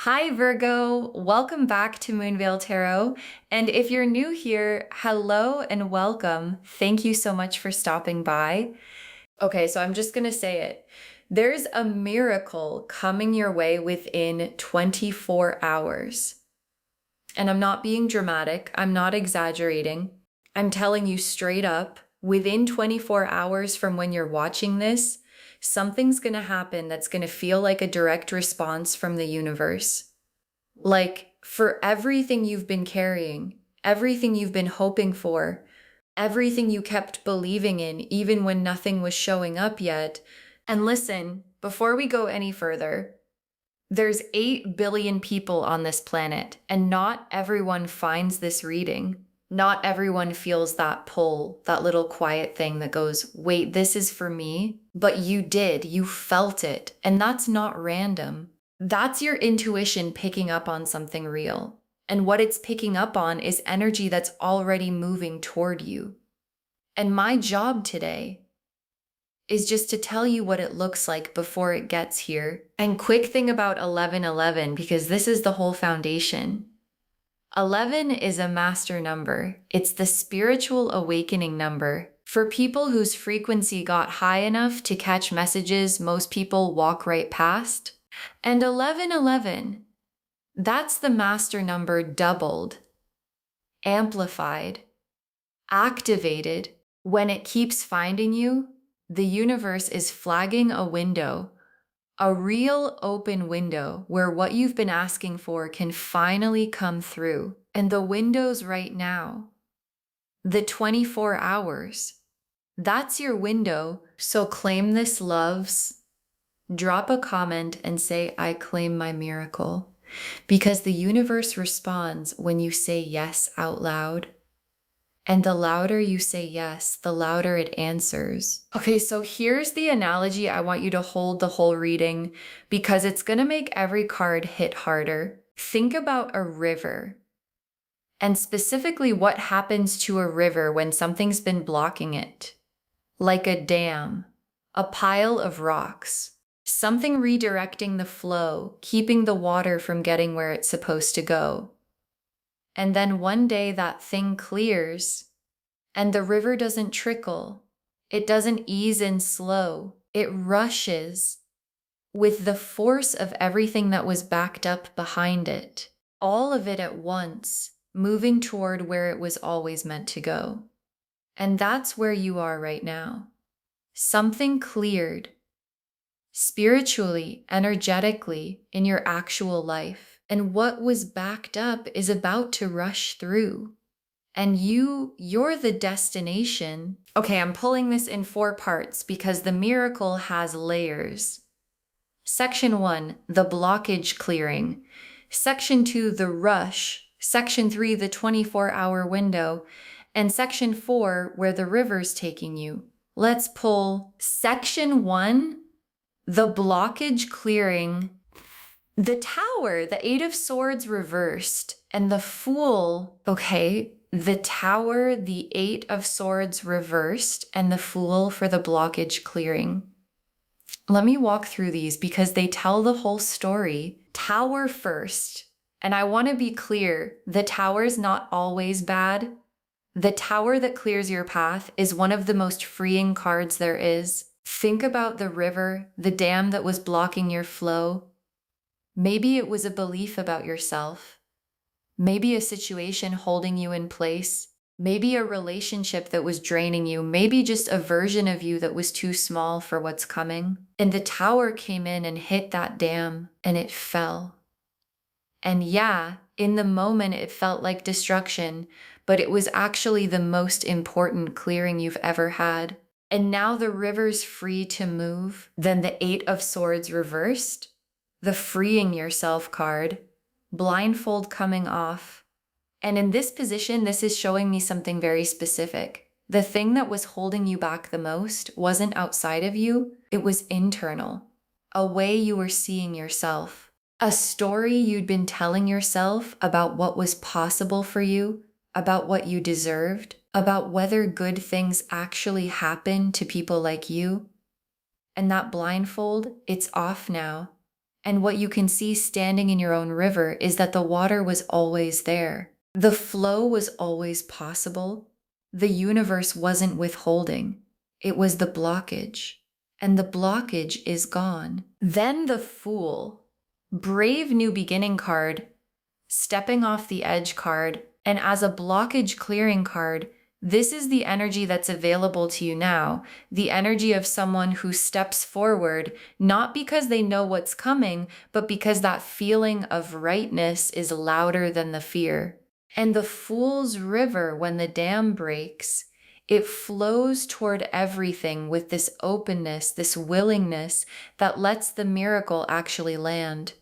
Hi, Virgo. Welcome back to Moonveil Tarot. And if you're new here, hello and welcome. Thank you so much for stopping by. Okay, so I'm just going to say it. There's a miracle coming your way within 24 hours. And I'm not being dramatic. I'm not exaggerating. I'm telling you straight up, within 24 hours from when you're watching this, something's going to happen that's going to feel like a direct response from the universe. Like for everything you've been carrying, everything you've been hoping for, everything you kept believing in, even when nothing was showing up yet. And listen, before we go any further, there's 8 billion people on this planet, and not everyone finds this reading. Not everyone feels that pull, that little quiet thing that goes, wait, this is for me. But you did, you felt it. And that's not random. That's your intuition picking up on something real. And what it's picking up on is energy that's already moving toward you. And my job today is just to tell you what it looks like before it gets here. And quick thing about 1111, because this is the whole foundation. 11 is a master number. It's the spiritual awakening number. For people whose frequency got high enough to catch messages most people walk right past. And 1111, that's the master number doubled, amplified, activated. When it keeps finding you, the universe is flagging a window, a real open window where what you've been asking for can finally come through. And the window's right now. The 24 hours. That's your window. So claim this, loves. Drop a comment and say, I claim my miracle. Because the universe responds when you say yes out loud. And the louder you say yes, the louder it answers. Okay, so here's the analogy I want you to hold the whole reading because it's going to make every card hit harder. Think about a river. And specifically what happens to a river when something's been blocking it. Like a dam, a pile of rocks, something redirecting the flow, keeping the water from getting where it's supposed to go. And then one day that thing clears and the river doesn't trickle. It doesn't ease in slow. It rushes with the force of everything that was backed up behind it. All of it at once, moving toward where it was always meant to go. And that's where you are right now. Something cleared, spiritually, energetically, in your actual life. And what was backed up is about to rush through. And you're the destination. Okay, I'm pulling this in 4 parts because the miracle has layers. Section 1, the blockage clearing. Section 2, the rush. Section 3, the 24-hour window. And Section 4, where the river's taking you. Let's pull Section 1, the blockage clearing. The Tower, the 8 of Swords reversed, and the Fool. Okay, the Tower, the 8 of Swords reversed, and the Fool for the blockage clearing. Let me walk through these because they tell the whole story. Tower first. And I want to be clear, the Tower's not always bad. The Tower that clears your path is one of the most freeing cards there is. Think about the river, the dam that was blocking your flow. Maybe it was a belief about yourself. Maybe a situation holding you in place. Maybe a relationship that was draining you. Maybe just a version of you that was too small for what's coming. And the Tower came in and hit that dam and it fell. And yeah, in the moment it felt like destruction, but it was actually the most important clearing you've ever had. And now the river's free to move. Then the 8 of Swords reversed, the freeing yourself card, blindfold coming off. And in this position, this is showing me something very specific. The thing that was holding you back the most wasn't outside of you, it was internal. A way you were seeing yourself. A story you'd been telling yourself about what was possible for you, about what you deserved, about whether good things actually happen to people like you. And that blindfold, it's off now. And what you can see standing in your own river is that the water was always there. The flow was always possible. The universe wasn't withholding. It was the blockage. And the blockage is gone. Then the Fool, brave new beginning card, stepping off the edge card, and as a blockage clearing card, this is the energy that's available to you now, the energy of someone who steps forward, not because they know what's coming, but because that feeling of rightness is louder than the fear. And the Fool's River, when the dam breaks, it flows toward everything with this openness, this willingness that lets the miracle actually land.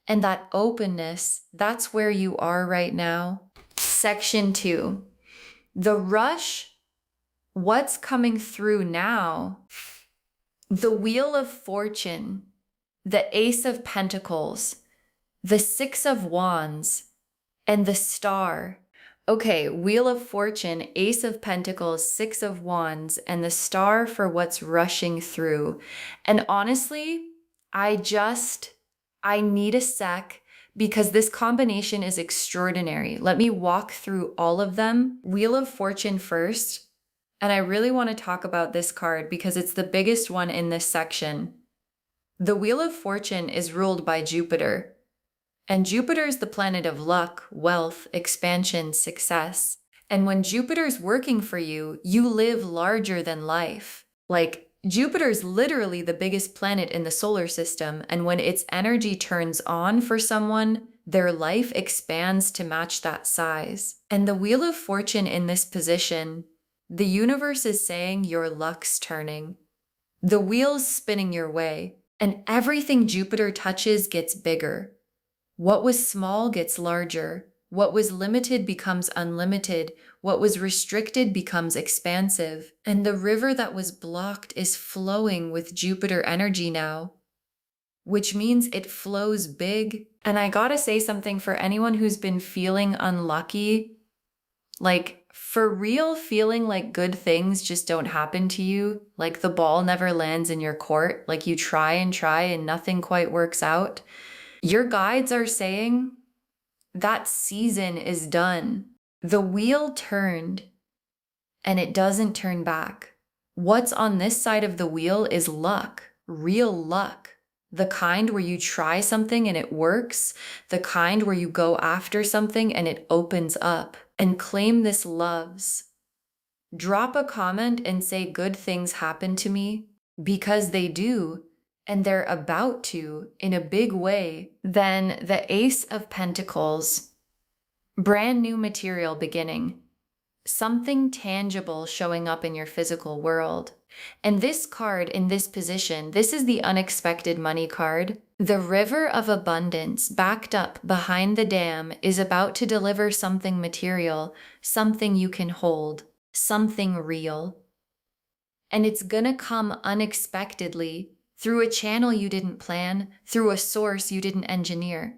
And that openness, that's where you are right now. Section 2. The rush, what's coming through now? The Wheel of Fortune, the Ace of Pentacles, the Six of Wands, and the Star. Okay, Wheel of Fortune, Ace of Pentacles, Six of Wands, and the Star for what's rushing through. And honestly, I need a sec because this combination is extraordinary. Let me walk through all of them. Wheel of Fortune first. And I really want to talk about this card because it's the biggest one in this section. The Wheel of Fortune is ruled by Jupiter. And Jupiter is the planet of luck, wealth, expansion, success. And when Jupiter's working for you, you live larger than life. Like, Jupiter's literally the biggest planet in the solar system, and when its energy turns on for someone, their life expands to match that size. And the Wheel of Fortune in this position, the universe is saying your luck's turning. The wheel's spinning your way, and everything Jupiter touches gets bigger. What was small gets larger. What was limited becomes unlimited. What was restricted becomes expansive. And the river that was blocked is flowing with Jupiter energy now, which means it flows big. And I gotta say something for anyone who's been feeling unlucky, like for real feeling like good things just don't happen to you, like the ball never lands in your court, like you try and nothing quite works out. Your guides are saying, that season is done. The wheel turned, and it doesn't turn back. What's on this side of the wheel is luck, real luck. The kind where you try something and it works, the kind where you go after something and it opens up. And claim this loves. Drop a comment and say good things happen to me, because they do. And they're about to in a big way. Then the Ace of Pentacles, brand new material beginning, something tangible showing up in your physical world. And this card in this position, this is the unexpected money card. The river of abundance backed up behind the dam is about to deliver something material, something you can hold, something real. And it's gonna come unexpectedly, through a channel you didn't plan, through a source you didn't engineer.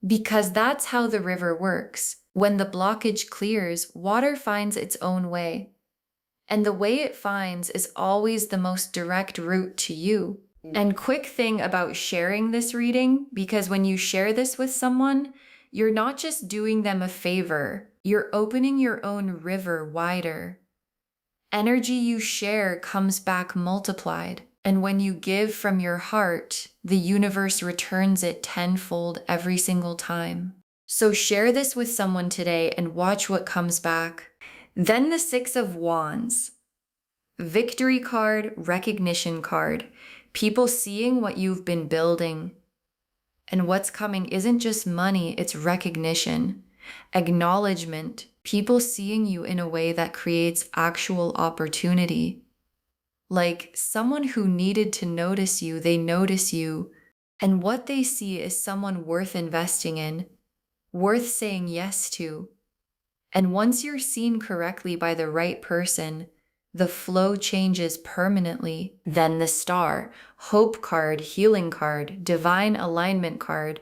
Because that's how the river works. When the blockage clears, water finds its own way. And the way it finds is always the most direct route to you. And quick thing about sharing this reading, because when you share this with someone, you're not just doing them a favor, you're opening your own river wider. Energy you share comes back multiplied. And when you give from your heart, the universe returns it tenfold every single time. So share this with someone today and watch what comes back. Then the Six of Wands. Victory card, recognition card. People seeing what you've been building. And what's coming isn't just money, it's recognition, acknowledgement. People seeing you in a way that creates actual opportunity. Like someone who needed to notice you, they notice you. And what they see is someone worth investing in, worth saying yes to. And once you're seen correctly by the right person, the flow changes permanently. Then the Star, hope card, healing card, divine alignment card.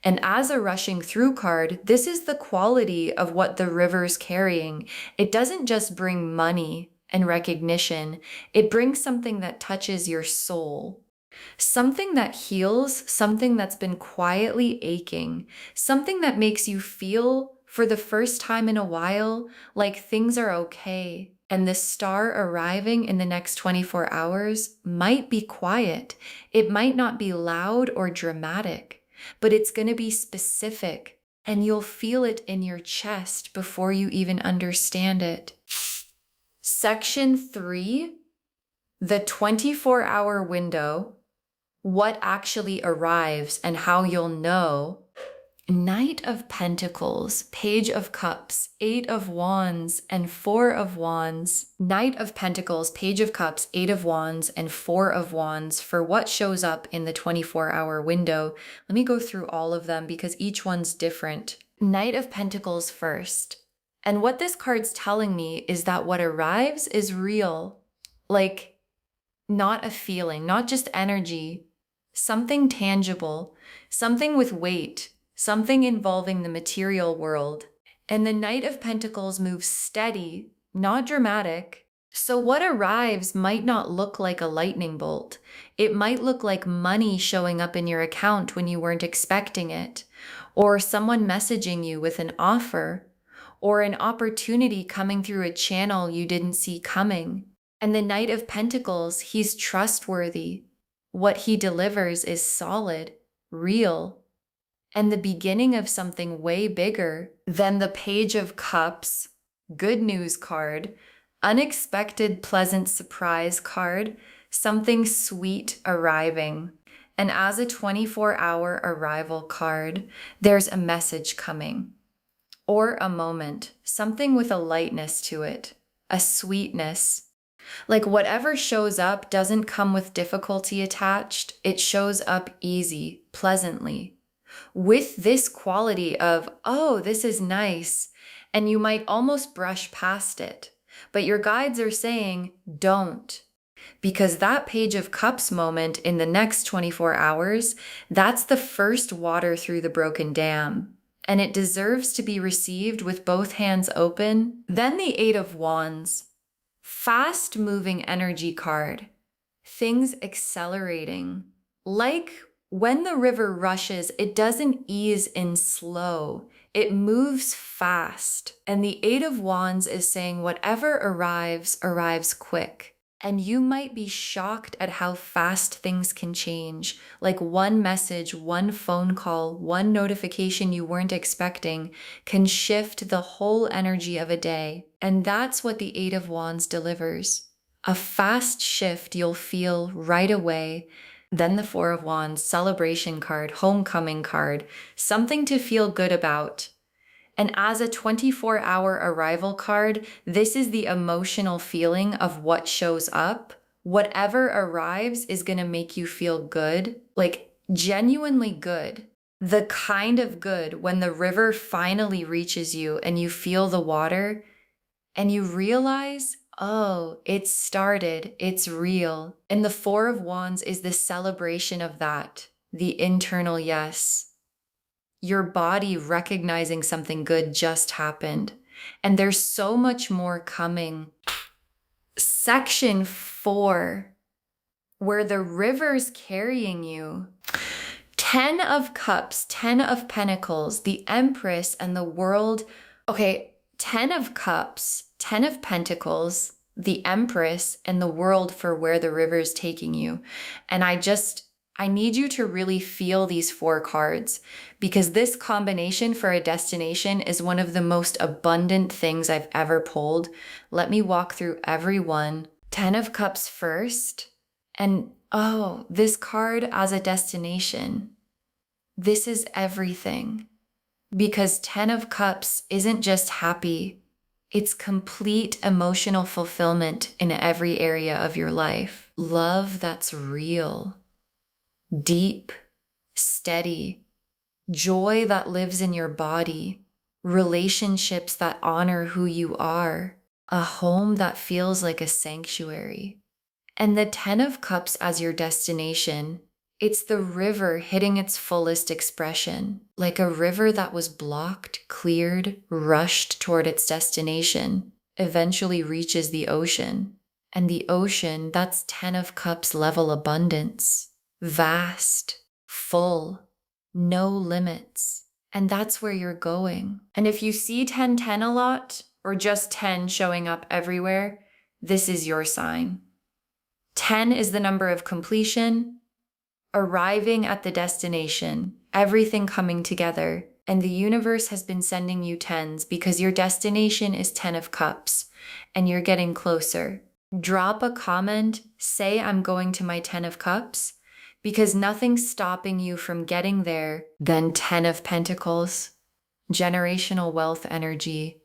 And as a rushing through card, this is the quality of what the river's carrying. It doesn't just bring money and recognition, it brings something that touches your soul. Something that heals, something that's been quietly aching, something that makes you feel for the first time in a while like things are okay. And the star arriving in the next 24 hours might be quiet. It might not be loud or dramatic, but it's going to be specific, and you'll feel it in your chest before you even understand it. Section 3, the 24-hour window. What actually arrives and how you'll know. Knight of Pentacles, Page of Cups, 8 of Wands, and 4 of Wands. Knight of Pentacles, Page of Cups, 8 of Wands, and 4 of Wands for what shows up in the 24-hour window. Let me go through all of them because each one's different. Knight of Pentacles first. And what this card's telling me is that what arrives is real. Like, not a feeling, not just energy. Something tangible, something with weight, something involving the material world. And the Knight of Pentacles moves steady, not dramatic. So what arrives might not look like a lightning bolt. It might look like money showing up in your account when you weren't expecting it, or someone messaging you with an offer, or an opportunity coming through a channel you didn't see coming. And the Knight of Pentacles, he's trustworthy. What he delivers is solid, real, and the beginning of something way bigger than the Page of Cups, good news card, unexpected pleasant surprise card, something sweet arriving. And as a 24-hour arrival card, there's a message coming, or a moment, something with a lightness to it, a sweetness. Like whatever shows up doesn't come with difficulty attached. It shows up easy, pleasantly, with this quality of, oh, this is nice. And you might almost brush past it. But your guides are saying, don't. Because that Page of Cups moment in the next 24 hours, that's the first water through the broken dam. And it deserves to be received with both hands open. Then the 8 of Wands. Fast-moving energy card, things accelerating. Like when the river rushes, it doesn't ease in slow, it moves fast. And the 8 of Wands is saying whatever arrives, arrives quick. And you might be shocked at how fast things can change. Like one message, one phone call, one notification you weren't expecting can shift the whole energy of a day. And that's what the 8 of Wands delivers. A fast shift you'll feel right away. Then the 4 of Wands, celebration card, homecoming card, something to feel good about. And as a 24-hour arrival card, this is the emotional feeling of what shows up. Whatever arrives is going to make you feel good, like genuinely good. The kind of good when the river finally reaches you and you feel the water and you realize, oh, it started, it's real. And the 4 of Wands is the celebration of that, the internal yes. Your body recognizing something good just happened. And there's so much more coming. Section 4, where the river's carrying you. 10 of Cups, 10 of Pentacles, the Empress and the World. Okay, 10 of Cups, 10 of Pentacles, the Empress and the World for where the river's taking you. And I need you to really feel these 4 cards because this combination for a destination is one of the most abundant things I've ever pulled. Let me walk through every one. 10 of Cups first. And oh, this card as a destination. This is everything. Because 10 of Cups isn't just happy. It's complete emotional fulfillment in every area of your life. Love that's real. Deep, steady, joy that lives in your body, relationships that honor who you are, a home that feels like a sanctuary. And the 10 of Cups as your destination, it's the river hitting its fullest expression, like a river that was blocked, cleared, rushed toward its destination, eventually reaches the ocean. And the ocean, that's 10 of Cups level abundance. vast, full, no limits. And that's where you're going. And if you see 1010 a lot, or just 10 showing up everywhere, this is your sign. 10 is the number of completion, arriving at the destination, everything coming together. And the universe has been sending you 10s because your destination is 10 of cups and you're getting closer. Drop a comment, say I'm going to my 10 of cups, because nothing's stopping you from getting there than 10 of pentacles, generational wealth energy,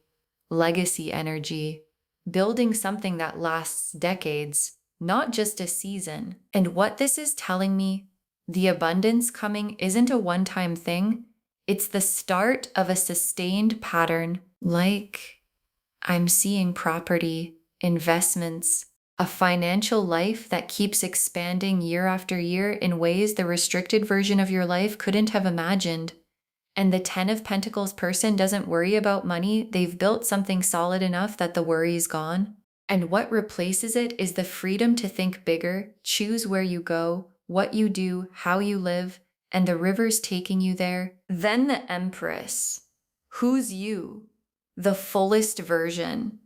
legacy energy, building something that lasts decades, not just a season. And what this is telling me, the abundance coming isn't a one-time thing. It's the start of a sustained pattern, like I'm seeing property, investments, a financial life that keeps expanding year after year in ways the restricted version of your life couldn't have imagined. And the 10 of Pentacles person doesn't worry about money. They've built something solid enough that the worry is gone. And what replaces it is the freedom to think bigger, choose where you go, what you do, how you live, and the river's taking you there. Then the Empress. Who's you? The fullest version.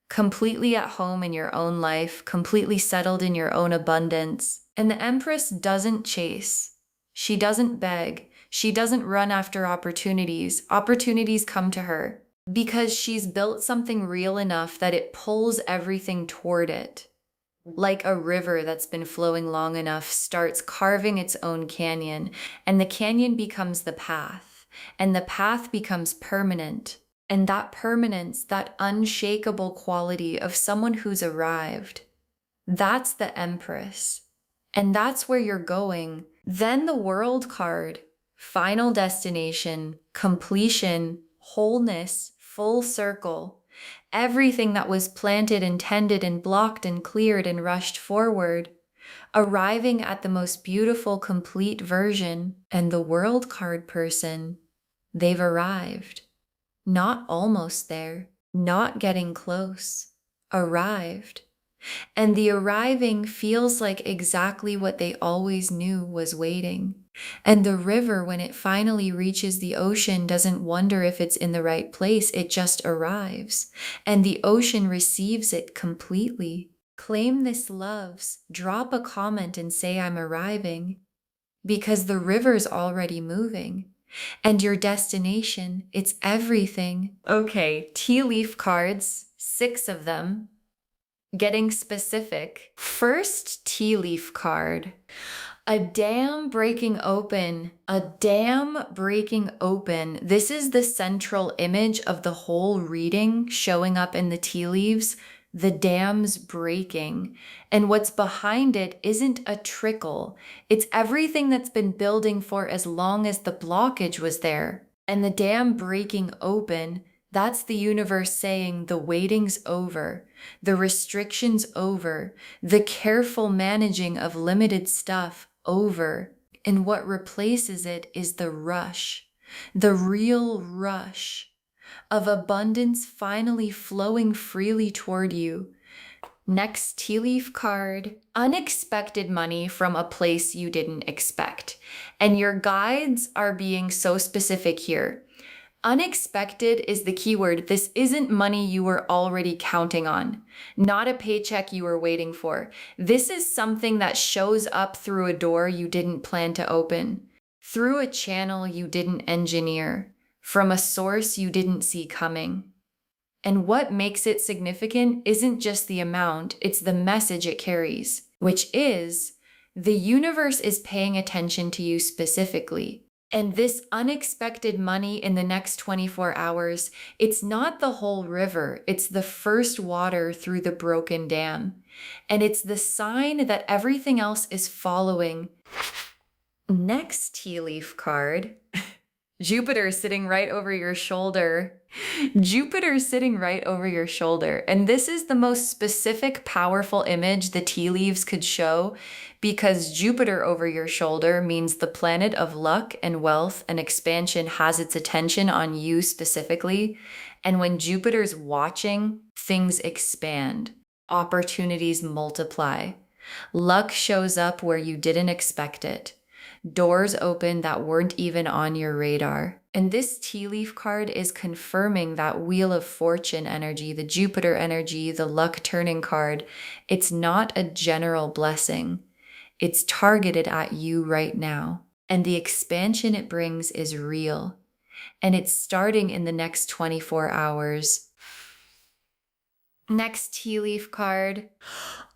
Completely at home in your own life, completely settled in your own abundance. And the Empress doesn't chase. She doesn't beg. She doesn't run after opportunities. Opportunities come to her because she's built something real enough that it pulls everything toward it. Like a river that's been flowing long enough starts carving its own canyon, and the canyon becomes the path, and the path becomes permanent. And that permanence, that unshakable quality of someone who's arrived, that's the Empress. And that's where you're going. Then the World card, final destination, completion, wholeness, full circle. Everything that was planted and tended and blocked and cleared and rushed forward, arriving at the most beautiful, complete version. And the World card person, they've arrived. Not almost there, not getting close, arrived. And the arriving feels like exactly what they always knew was waiting. And the river, when it finally reaches the ocean, doesn't wonder if it's in the right place, it just arrives. And the ocean receives it completely. Claim this loves, drop a comment and say I'm arriving, because the river's already moving. And your destination, it's everything. Okay, tea leaf cards, 6 of them. Getting specific. First tea leaf card. A dam breaking open. A dam breaking open. This is the central image of the whole reading showing up in the tea leaves. The dam's breaking. And what's behind it isn't a trickle. It's everything that's been building for as long as the blockage was there. And the dam breaking open, that's the universe saying the waiting's over, the restrictions over, the careful managing of limited stuff over. And what replaces it is the rush, the real rush of abundance finally flowing freely toward you. Next tea leaf card, unexpected money from a place you didn't expect. And your guides are being so specific here. Unexpected is the keyword. This isn't money you were already counting on, not a paycheck you were waiting for. This is something that shows up through a door you didn't plan to open, through a channel you didn't engineer, from a source you didn't see coming. And what makes it significant isn't just the amount, it's the message it carries, which is the universe is paying attention to you specifically. And this unexpected money in the next 24 hours, it's not the whole river, it's the first water through the broken dam. And it's the sign that everything else is following. Next tea leaf card, Jupiter sitting right over your shoulder. Jupiter sitting right over your shoulder. And this is the most specific, powerful image the tea leaves could show, because Jupiter over your shoulder means the planet of luck and wealth and expansion has its attention on you specifically. And when Jupiter's watching, things expand, opportunities multiply. Luck shows up where you didn't expect it. Doors open that weren't even on your radar. And this tea leaf card is confirming that Wheel of Fortune energy, the Jupiter energy, the luck turning card. It's not a general blessing. It's targeted at you right now. And the expansion it brings is real. And it's starting in the next 24 hours. Next tea leaf card.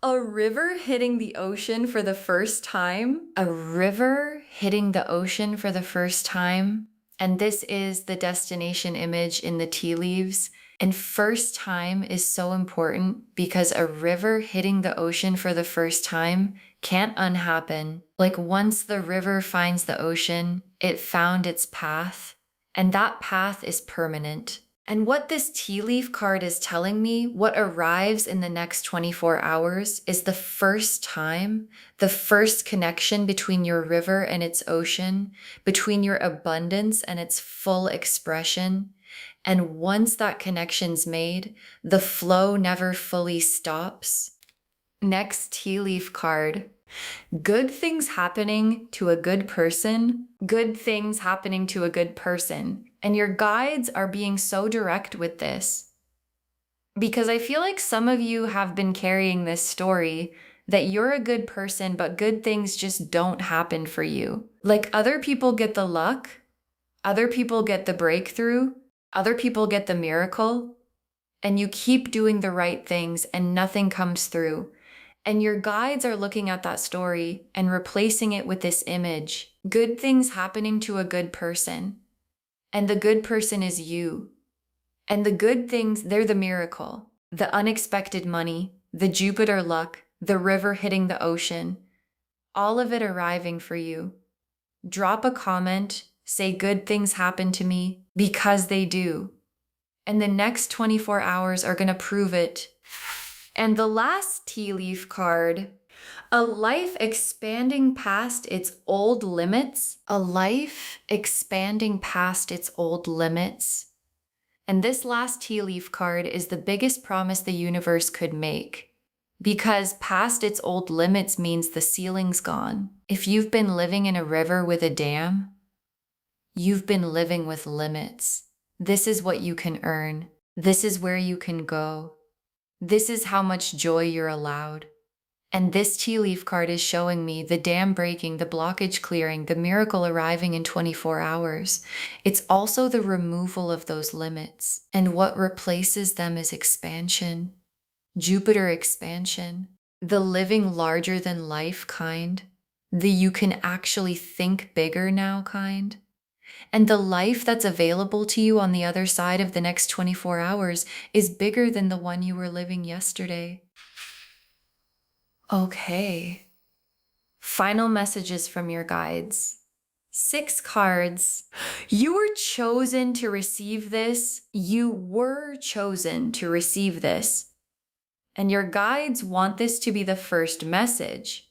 A river hitting the ocean for the first time. A river hitting the ocean for the first time. And this is the destination image in the tea leaves. And first time is so important because a river hitting the ocean for the first time can't unhappen. Like once the river finds the ocean, it found its path. And that path is permanent. And what this tea leaf card is telling me, what arrives in the next 24 hours is the first time, the first connection between your river and its ocean, between your abundance and its full expression. And once that connection's made, the flow never fully stops. Next tea leaf card. Good things happening to a good person. Good things happening to a good person. And your guides are being so direct with this. Because I feel like some of you have been carrying this story that you're a good person, but good things just don't happen for you. Like other people get the luck, other people get the breakthrough, other people get the miracle, and you keep doing the right things and nothing comes through. And your guides are looking at that story and replacing it with this image. Good things happening to a good person. And the good person is you. And the good things, they're the miracle. The unexpected money, the Jupiter luck, the river hitting the ocean. All of it arriving for you. Drop a comment, say good things happen to me, because they do. And the next 24 hours are going to prove it. And the last tea leaf card, a life expanding past its old limits. A life expanding past its old limits. And this last tea leaf card is the biggest promise the universe could make. Because past its old limits means the ceiling's gone. If you've been living in a river with a dam, you've been living with limits. This is what you can earn. This is where you can go. This is how much joy you're allowed. And this tea leaf card is showing me the dam breaking, the blockage clearing, the miracle arriving in 24 hours. It's also the removal of those limits. And what replaces them is expansion. Jupiter expansion. The living larger than life kind. The you can actually think bigger now kind. And the life that's available to you on the other side of the next 24 hours is bigger than the one you were living yesterday. Okay. Final messages from your guides. 6 cards. You were chosen to receive this. You were chosen to receive this. And your guides want this to be the first message.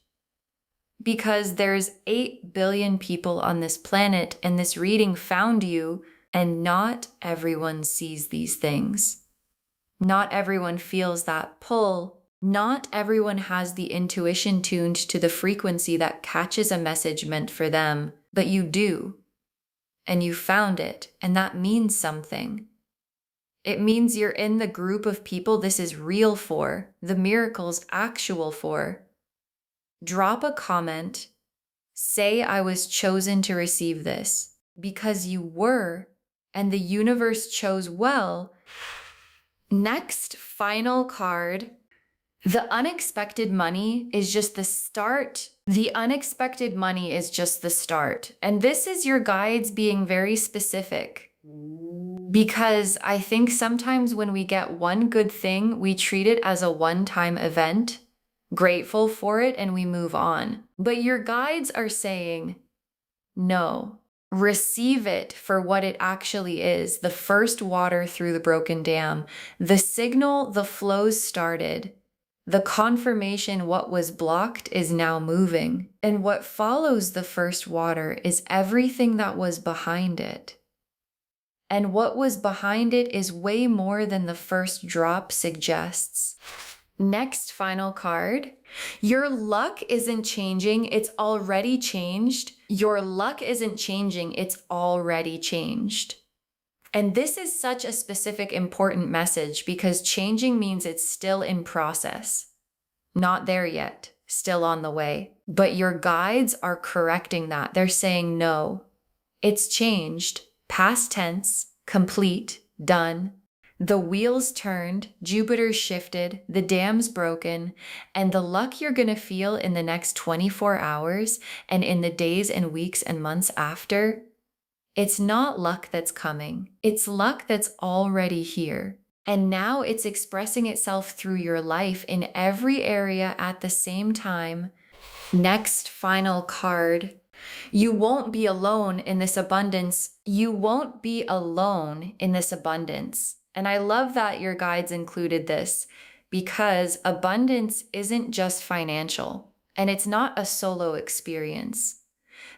Because there's 8 billion people on this planet and this reading found you, and not everyone sees these things. Not everyone feels that pull. Not everyone has the intuition tuned to the frequency that catches a message meant for them, but you do. And you found it, and that means something. It means you're in the group of people this is real for, the miracle's actual for. Drop a comment, say I was chosen to receive this, because you were, and the universe chose well. Next, final card. The unexpected money is just the start. The unexpected money is just the start. And this is your guides being very specific. Because I think sometimes when we get one good thing, we treat it as a one-time event, grateful for it, and we move on. But your guides are saying, no, receive it for what it actually is. The first water through the broken dam, the signal, the flows started. The confirmation what was blocked is now moving. And what follows the first water is everything that was behind it. And what was behind it is way more than the first drop suggests. Next final card. Your luck isn't changing, it's already changed. Your luck isn't changing, it's already changed. And this is such a specific, important message because changing means it's still in process. Not there yet, still on the way. But your guides are correcting that. They're saying, no, it's changed. Past tense, complete, done. The wheels turned, Jupiter shifted, the dam's broken, and the luck you're going to feel in the next 24 hours and in the days and weeks and months after, it's not luck that's coming. It's luck that's already here. And now it's expressing itself through your life in every area at the same time. Next final card. You won't be alone in this abundance. You won't be alone in this abundance. And I love that your guides included this because abundance isn't just financial and it's not a solo experience.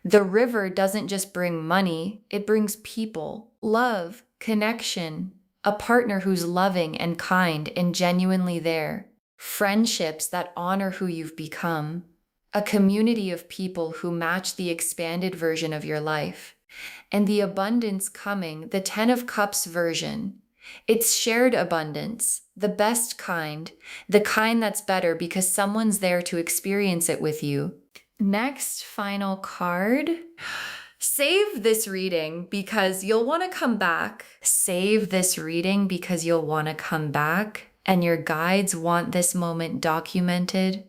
The river doesn't just bring money, it brings people, love, connection, a partner who's loving and kind and genuinely there, friendships that honor who you've become, a community of people who match the expanded version of your life, and the abundance coming, the 10 of Cups version. It's shared abundance, the best kind, the kind that's better because someone's there to experience it with you. Next final card. Save this reading because you'll want to come back. Save this reading because you'll want to come back and your guides want this moment documented.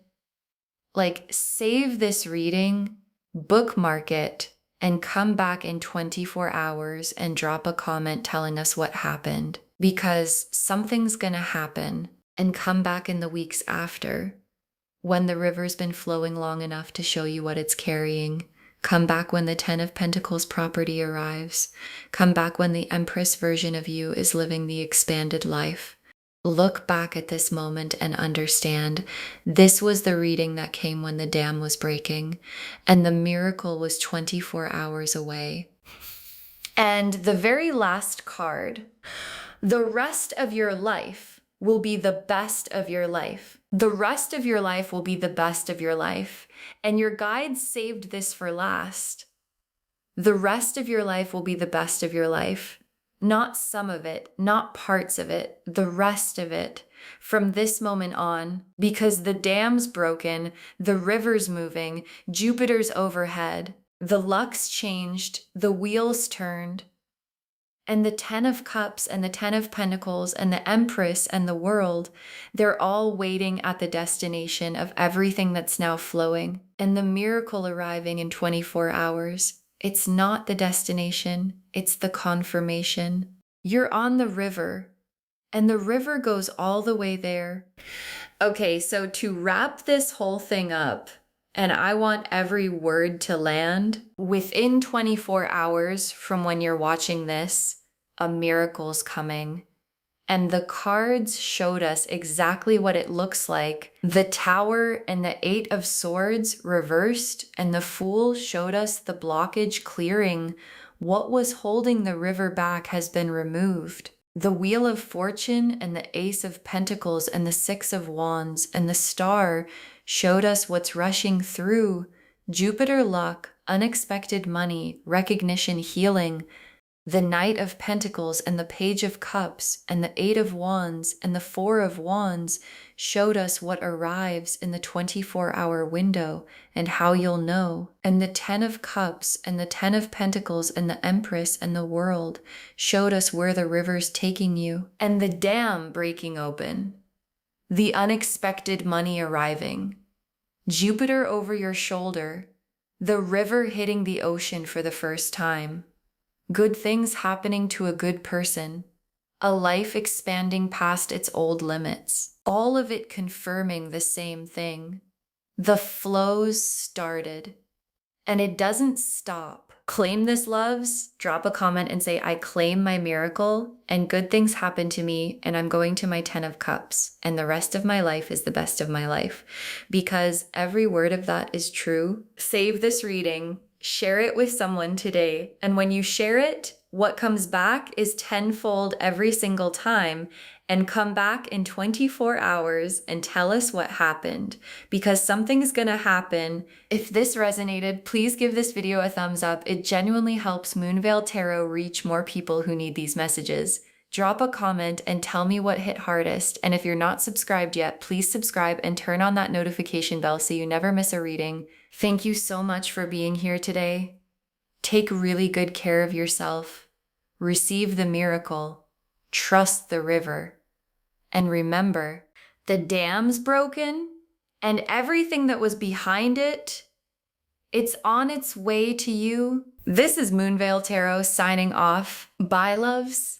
Like, save this reading, bookmark it, and come back in 24 hours and drop a comment telling us what happened. Because something's gonna happen, and come back in the weeks after when the river's been flowing long enough to show you what it's carrying. Come back when the 10 of Pentacles property arrives. Come back when the Empress version of you is living the expanded life. Look back at this moment and understand this was the reading that came when the dam was breaking, and the miracle was 24 hours away. And the very last card. The rest of your life will be the best of your life. The rest of your life will be the best of your life. And your guides saved this for last. The rest of your life will be the best of your life. Not some of it, not parts of it, the rest of it. From this moment on, because the dam's broken, the river's moving, Jupiter's overhead, the luck's changed, the wheels turned. And the 10 of Cups and the 10 of Pentacles and the Empress and the world, they're all waiting at the destination of everything that's now flowing. And the miracle arriving in 24 hours. It's not the destination, it's the confirmation. You're on the river, and the river goes all the way there. Okay, so to wrap this whole thing up, and I want every word to land. Within 24 hours from when you're watching this, a miracle's coming. And the cards showed us exactly what it looks like. The Tower and the 8 of Swords reversed, and the Fool showed us the blockage clearing. What was holding the river back has been removed. The Wheel of Fortune and the Ace of Pentacles and the 6 of Wands and the Star showed us what's rushing through. Jupiter luck, unexpected money, recognition, healing. The Knight of Pentacles and the Page of Cups and the 8 of Wands and the 4 of Wands showed us what arrives in the 24-hour window and how you'll know. And the 10 of Cups and the 10 of Pentacles and the Empress and the world showed us where the river's taking you. And the dam breaking open. The unexpected money arriving. Jupiter over your shoulder. The river hitting the ocean for the first time. Good things happening to a good person, a life expanding past its old limits, all of it confirming the same thing. The flows started, and it doesn't stop. Claim this, loves. Drop a comment and say, I claim my miracle, and good things happen to me, and I'm going to my 10 of Cups, and the rest of my life is the best of my life. Because every word of that is true. Save this reading. Share it with someone today. And when you share it, what comes back is tenfold every single time, and come back in 24 hours and tell us what happened, because something's gonna happen. If this resonated, please give this video a thumbs up. It genuinely helps Moonveil Tarot reach more people who need these messages. Drop a comment and tell me what hit hardest. And if you're not subscribed yet, please subscribe and turn on that notification bell so you never miss a reading. Thank you so much for being here today. Take really good care of yourself. Receive the miracle. Trust the river. And remember, the dam's broken and everything that was behind it, it's on its way to you. This is Moonveil Tarot signing off. Bye, loves.